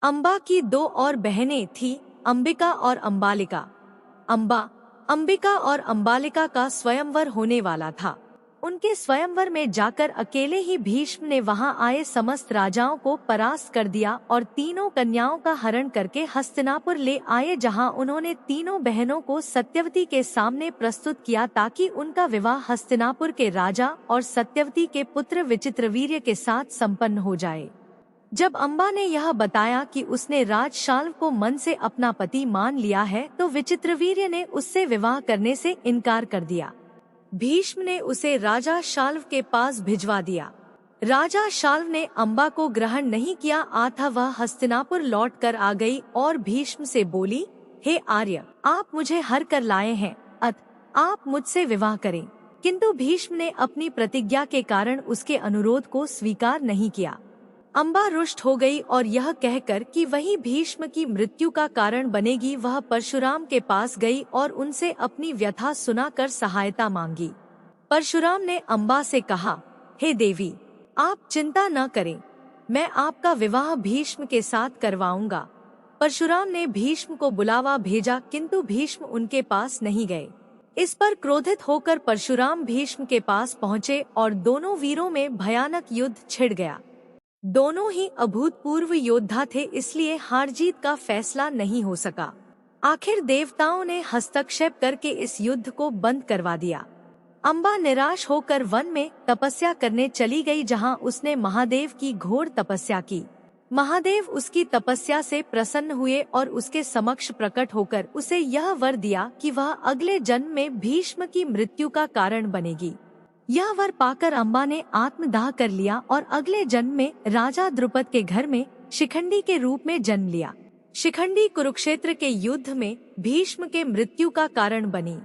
अम्बा की दो और बहनें थीं, अंबिका और अम्बालिका। अंबिका और अम्बालिका का स्वयंवर होने वाला था। उनके स्वयंवर में जाकर अकेले ही भीष्म ने वहां आए समस्त राजाओं को परास्त कर दिया और तीनों कन्याओं का हरण करके हस्तिनापुर ले आए, जहां उन्होंने तीनों बहनों को सत्यवती के सामने प्रस्तुत किया ताकि उनका विवाह हस्तिनापुर के राजा और सत्यवती के पुत्र विचित्रवीर्य के साथ संपन्न हो जाए। जब अम्बा ने यह बताया कि उसने राजशाल्व को मन से अपना पति मान लिया है, तो विचित्रवीर्य ने उससे विवाह करने से इनकार कर दिया। भीष्म ने उसे राजा शाल्व के पास भिजवा दिया। राजा शाल्व ने अम्बा को ग्रहण नहीं किया था। वह हस्तिनापुर लौट कर आ गई और भीष्म से बोली, हे आर्य, आप मुझे हर कर लाए हैं, आप मुझसे विवाह करें। किंतु भीष्म ने अपनी प्रतिज्ञा के कारण उसके अनुरोध को स्वीकार नहीं किया। अम्बा रुष्ट हो गई और यह कहकर कि वही भीष्म की मृत्यु का कारण बनेगी, वह परशुराम के पास गई और उनसे अपनी व्यथा सुनाकर सहायता मांगी। परशुराम ने अम्बा से कहा, हे देवी, आप चिंता न करें, मैं आपका विवाह भीष्म के साथ करवाऊंगा। परशुराम ने भीष्म को बुलावा भेजा, किंतु भीष्म उनके पास नहीं गए। इस पर क्रोधित होकर परशुराम भीष्म के पास पहुँचे और दोनों वीरों में भयानक युद्ध छिड़ गया। दोनों ही अभूतपूर्व योद्धा थे, इसलिए हार जीत का फैसला नहीं हो सका। आखिर देवताओं ने हस्तक्षेप करके इस युद्ध को बंद करवा दिया। अम्बा निराश होकर वन में तपस्या करने चली गई, जहां उसने महादेव की घोर तपस्या की। महादेव उसकी तपस्या से प्रसन्न हुए और उसके समक्ष प्रकट होकर उसे यह वर दिया कि वह अगले जन्म में भीष्म की मृत्यु का कारण बनेगी। यह वर पाकर अम्बा ने आत्मदाह कर लिया और अगले जन्म में राजा द्रुपद के घर में शिखंडी के रूप में जन्म लिया। शिखंडी कुरुक्षेत्र के युद्ध में भीष्म के मृत्यु का कारण बनी।